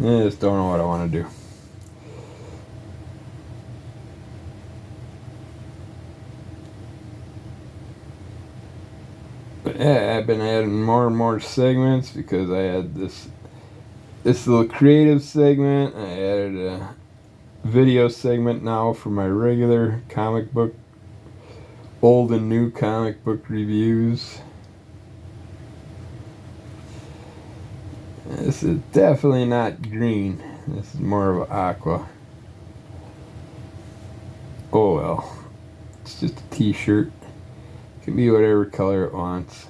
I just don't know what I want to do. But yeah, I've been adding more and more segments because I had this little creative segment. I added a video segment now for my regular comic book, old and new comic book reviews. This is definitely not green. This is more of an aqua. Oh well. It's just a t-shirt. It can be whatever color it wants.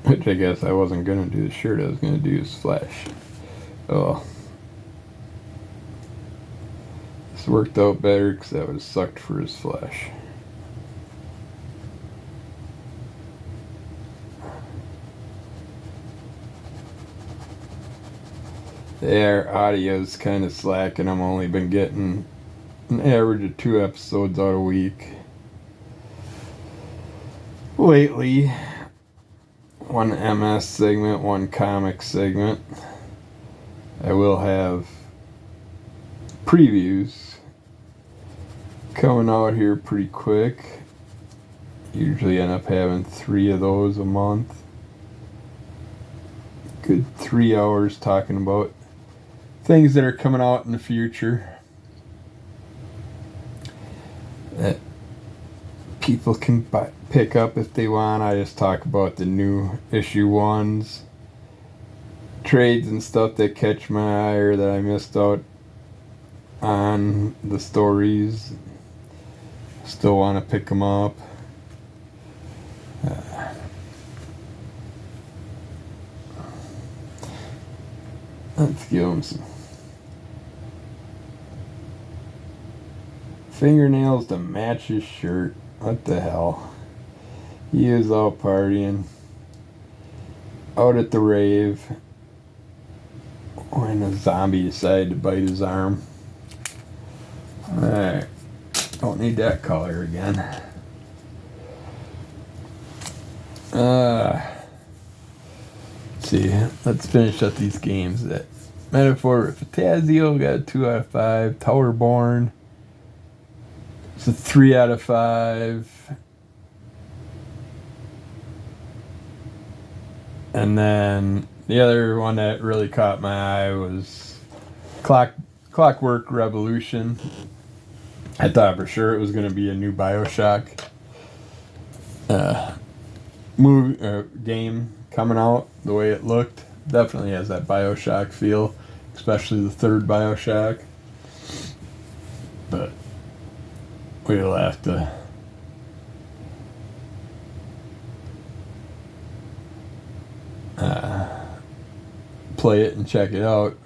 Which I guess I wasn't going to do the shirt, I was going to do his flesh. Oh. This worked out better because that would have sucked for his flesh. Their audio's kind of slacking. I've only been getting an average of 2 episodes out a week lately. 1 MS segment, 1 comic segment. I will have previews coming out here pretty quick. Usually end up having 3 of those a month. Good 3 hours talking about things that are coming out in the future that people can pick up if they want. I just talk about the new issue 1s, trades and stuff that catch my eye or that I missed out on the stories. Still want to pick them up. Let's give him some fingernails to match his shirt. What the hell? He is out partying, out at the rave, when a zombie decided to bite his arm. Alright, don't need that color again. Let's see, let's finish up these games. That Metaphor Fatazio got a 2 out of 5. Towerborn It's a 3 out of 5. And then the other one that really caught my eye was Clockwork Revolution. I thought for sure it was going to be a new Bioshock game coming out. The way it looked definitely has that Bioshock feel, especially the third Bioshock. But we'll have to play it and check it out.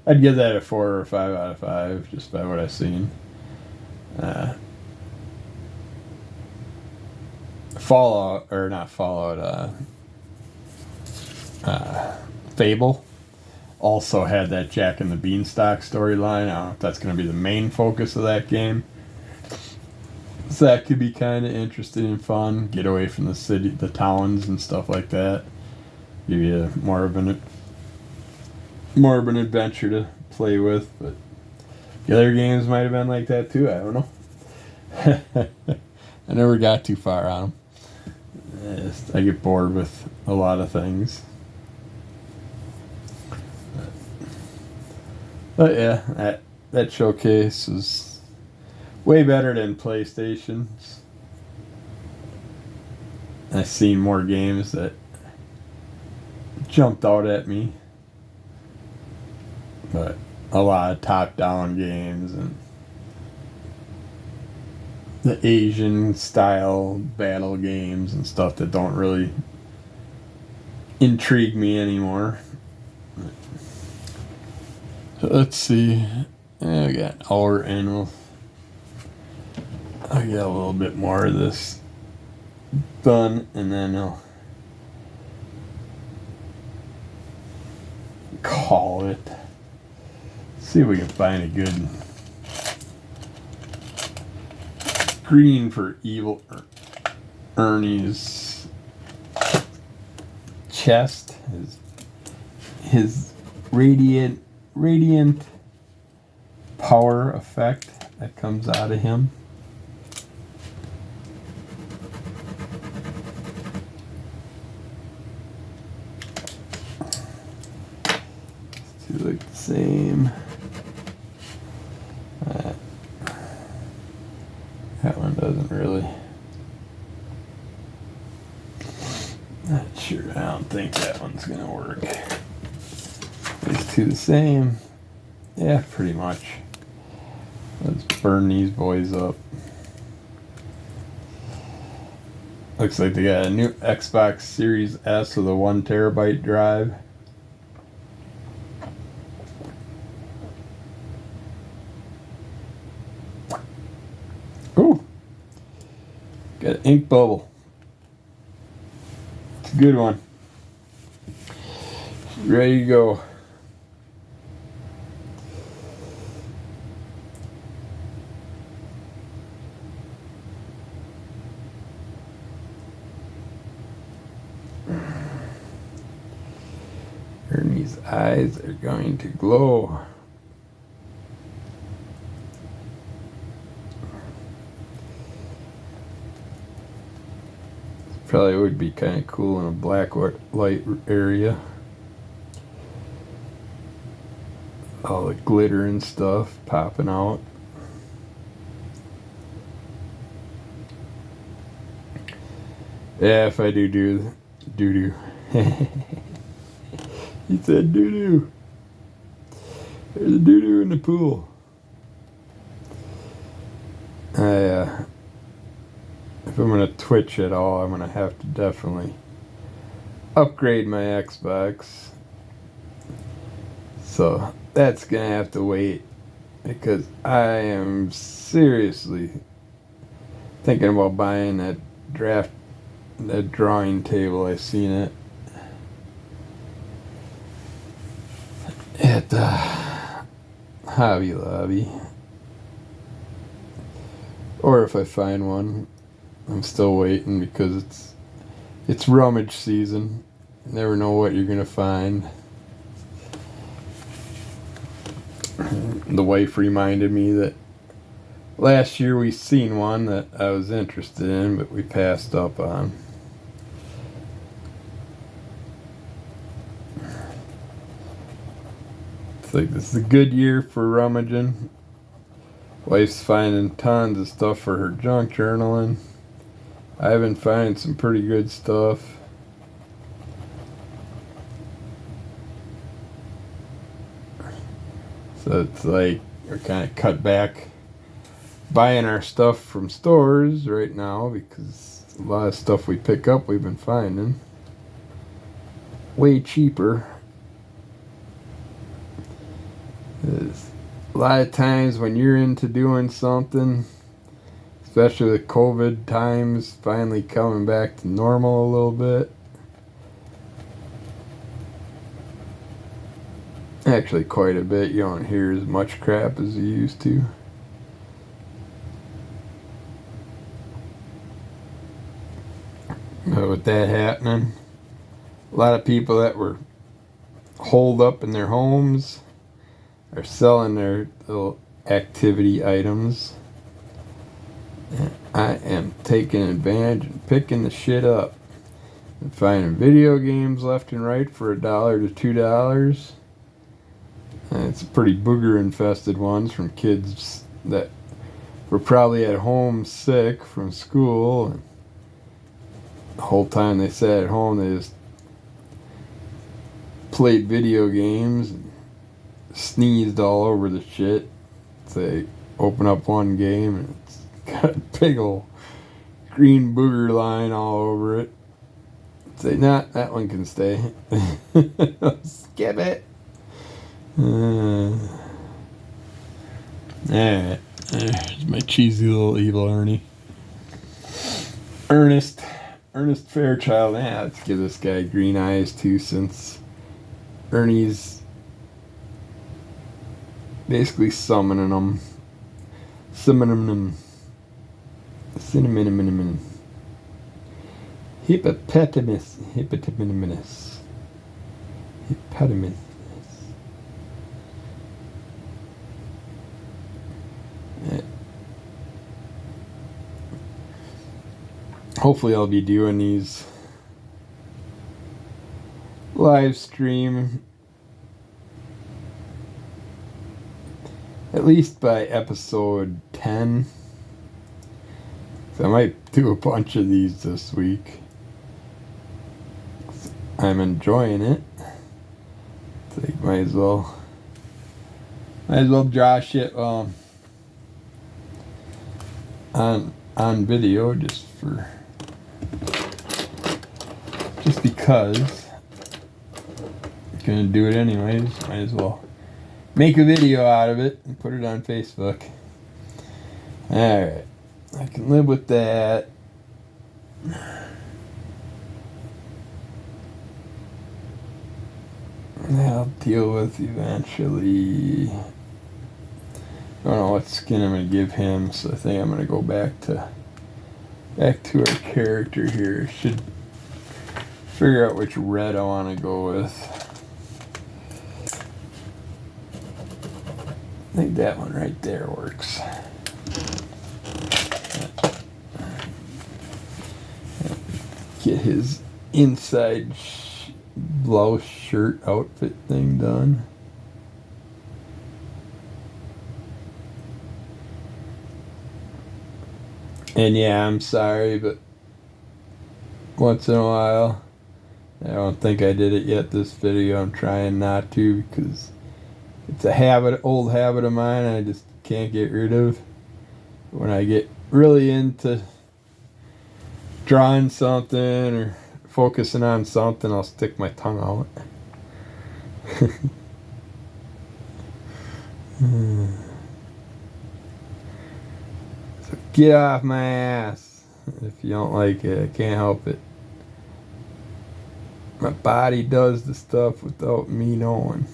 I'd give that a 4 or 5 out of 5 just by what I've seen. Fallout, or not Fallout, Fable also had that Jack and the Beanstalk storyline. I don't know if that's going to be the main focus of that game. So that could be kind of interesting and fun. Get away from the city, the towns and stuff like that. Give you more of an adventure to play with. But the other games might have been like that too. I don't know. I never got too far on them. I get bored with a lot of things. But yeah, that showcase was way better than PlayStation's. I've seen more games that jumped out at me. But a lot of top-down games and the Asian style battle games and stuff that don't really intrigue me anymore. So let's see. I got an hour in. I got a little bit more of this done, and then I'll call it. See if we can find a good screen for Evil Ernie's chest, his radiant power effect that comes out of him. Two look the same. That one doesn't really. Not sure. I don't think that one's gonna work. These two the same. Yeah, pretty much. Let's burn these boys up. Looks like they got a new Xbox Series S with a 1 terabyte drive. Ooh, got an ink bubble. It's a good one. Ready to go. Ernie's eyes are going to glow. Probably would be kind of cool in a black light area. All the glitter and stuff popping out. Yeah, if I do doo-doo. He said doo-doo. There's a doo-doo in the pool. If I'm going to Twitch at all, I'm going to have to definitely upgrade my Xbox. So that's going to have to wait, because I am seriously thinking about buying that drawing table. I seen it at Hobby Lobby. Or if I find one. I'm still waiting because it's rummage season. You never know what you're gonna find. The wife reminded me that last year we seen one that I was interested in, but we passed up on. It's like this is a good year for rummaging. Wife's finding tons of stuff for her junk journaling. I've been finding some pretty good stuff. So it's like we're kind of cut back buying our stuff from stores right now because a lot of stuff we pick up we've been finding way cheaper. A lot of times when you're into doing something, especially with COVID times finally coming back to normal a little bit. Actually, quite a bit. You don't hear as much crap as you used to. But with that happening, a lot of people that were holed up in their homes are selling their little activity items. And I am taking advantage and picking the shit up and finding video games left and right for $1 to $2. And it's pretty booger infested ones from kids that were probably at home sick from school, and the whole time they sat at home they just played video games and sneezed all over the shit. So they open up one game and it's got a big old green booger line all over it. Say, nah, that one can stay. Skip it. Alright. There's my cheesy little evil Ernie. Ernest Fairchild. Yeah, let's give this guy green eyes too, since Ernie's basically summoning them. Cinnamon. Hippopotamus. Hopefully I'll be doing these live stream at least by episode 10. So I might do a bunch of these this week. I'm enjoying it. So might as well josh it on video just because I'm gonna do it anyways. Might as well make a video out of it and put it on Facebook. Alright, I can live with that. I'll deal with eventually. I don't know what skin I'm gonna give him, so I think I'm gonna go back to our character here. Should figure out which red I want to go with. I think that one right there works. Get his inside blouse shirt outfit thing done. And yeah, I'm sorry, but once in a while, I don't think I did it yet this video. I'm trying not to because it's a old habit of mine I just can't get rid of. When I get really into drawing something or focusing on something, I'll stick my tongue out. So get off my ass if you don't like it. I can't help it. My body does the stuff without me knowing.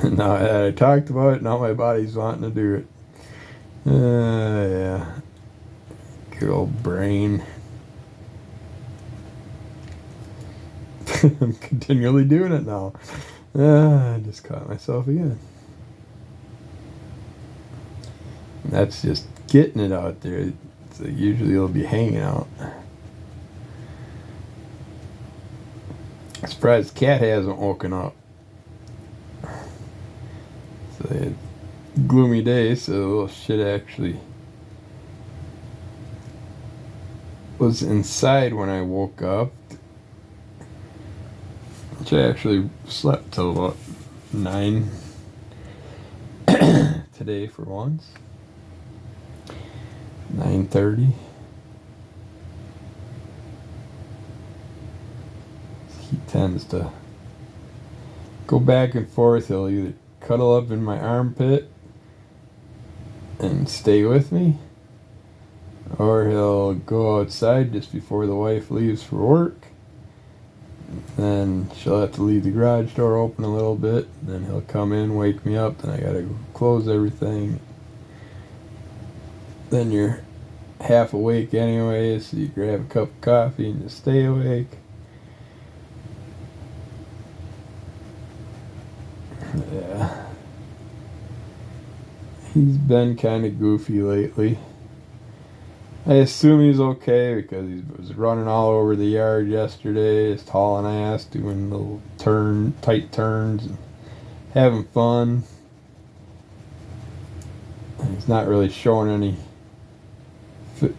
Now that I talked about it, now my body's wanting to do it. Yeah. Good old brain. I'm continually doing it now. I just caught myself again. That's just getting it out there. So usually it'll be hanging out. I'm surprised the cat hasn't woken up. So they had a gloomy day, so the little shit actually was inside when I woke up. Which I actually slept till about 9 today for once. 9:30. He tends to go back and forth. He'll either cuddle up in my armpit and stay with me, or he'll go outside just before the wife leaves for work. Then she'll have to leave the garage door open a little bit. Then he'll come in, wake me up. Then I gotta close everything. Then you're half awake anyway, so you grab a cup of coffee and just stay awake. Yeah. He's been kind of goofy lately. I assume he's okay because he was running all over the yard yesterday, just hauling ass, doing little tight turns, and having fun. He's not really showing any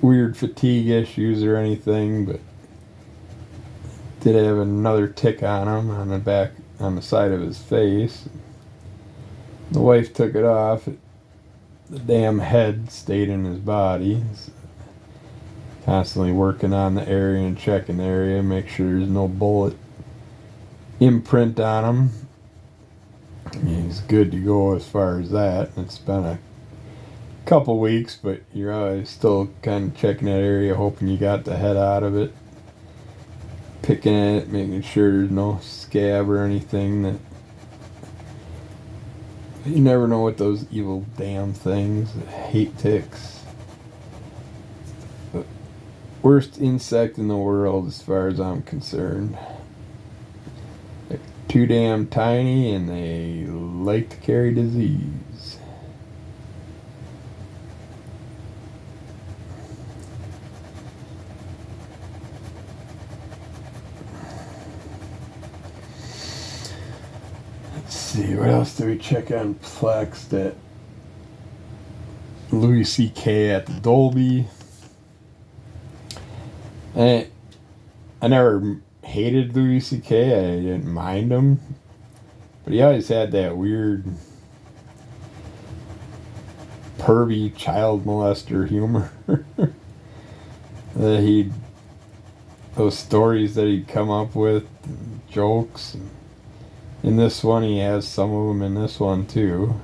weird fatigue issues or anything, but did have another tick on him on the side of his face. The wife took it off. The damn head stayed in his body. Constantly working on the area and checking the area, make sure there's no bullet imprint on him. He's good to go as far as that. It's been a couple weeks, but you're always still kind of checking that area, hoping you got the head out of it, picking at it, making sure there's no scab or anything. That you never know what those evil damn things, hate ticks. Worst insect in the world as far as I'm concerned. They're too damn tiny and they like to carry disease. Let's see, what else do we check on Plex? That Louis C.K. at the Dolby. I never hated Louis C.K. I didn't mind him, but he always had that weird pervy child molester humor. Those stories that he'd come up with, jokes. In this one, he has some of them in this one too.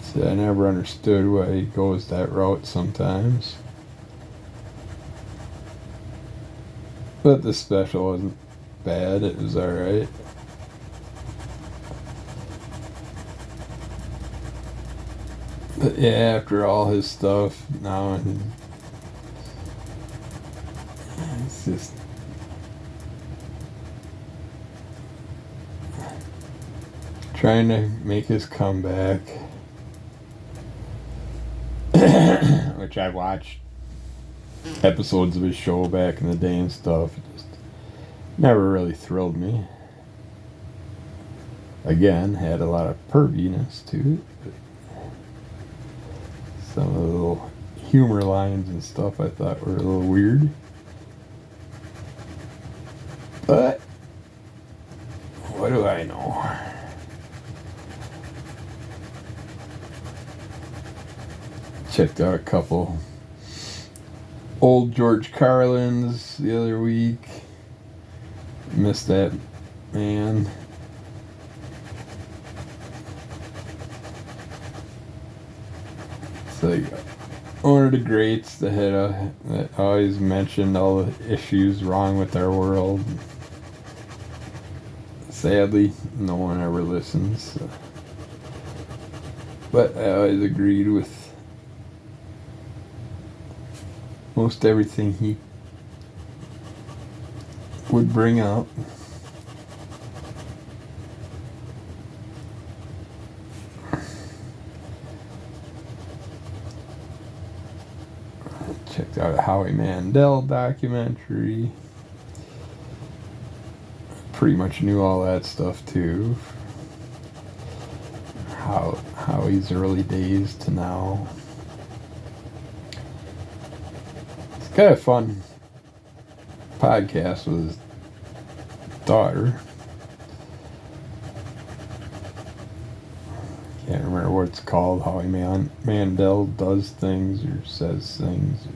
So I never understood why he goes that route sometimes. But the special wasn't bad, it was alright. But yeah, after all his stuff now, it's just trying to make his comeback. Which I watched episodes of his show back in the day and stuff. It just never really thrilled me. Again, had a lot of perviness to it, but some of the little humor lines and stuff I thought were a little weird. But what do I know? Checked out a couple old George Carlins the other week. Missed that man. It's like one of the greats that always mentioned all the issues wrong with our world. Sadly, no one ever listens. So. But I always agreed with most everything he would bring up. Checked out a Howie Mandel documentary. Pretty much knew all that stuff too. Howie's early days to now. It's kind of fun podcast with his daughter. Can't remember what it's called. Howie Mandel does things or says things.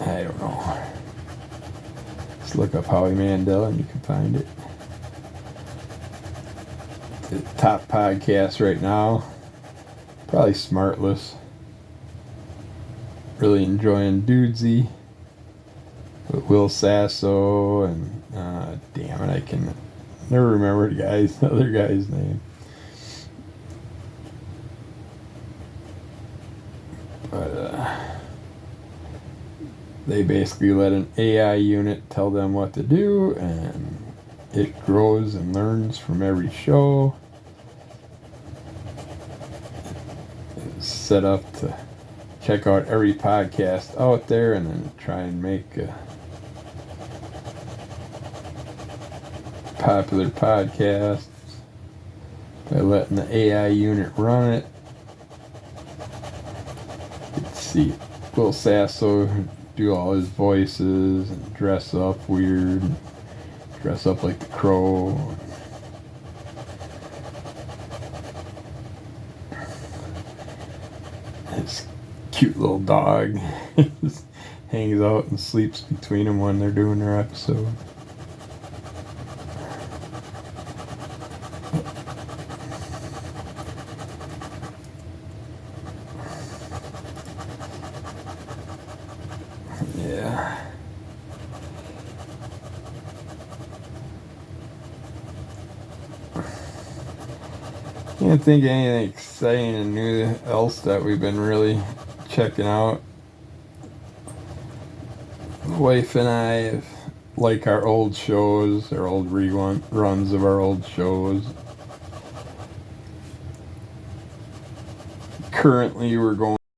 I don't know. Just look up Howie Mandel and you can find it. The top podcast right now, probably Smartless. Really enjoying Dudesy with Will Sasso and damn it, I can never remember the other guy's name. But they basically let an AI unit tell them what to do, and it grows and learns from every show. It's set up to check out every podcast out there and then try and make popular podcasts by letting the AI unit run it. Let's see, Will Sasso do all his voices and dress up weird, dress up like the Crow. His cute little dog just hangs out and sleeps between them when they're doing their episode. Yeah. Can't think of anything exciting and new else that we've been really checking out. The wife and I like our old shows, our old reruns of our old shows. Currently, we're going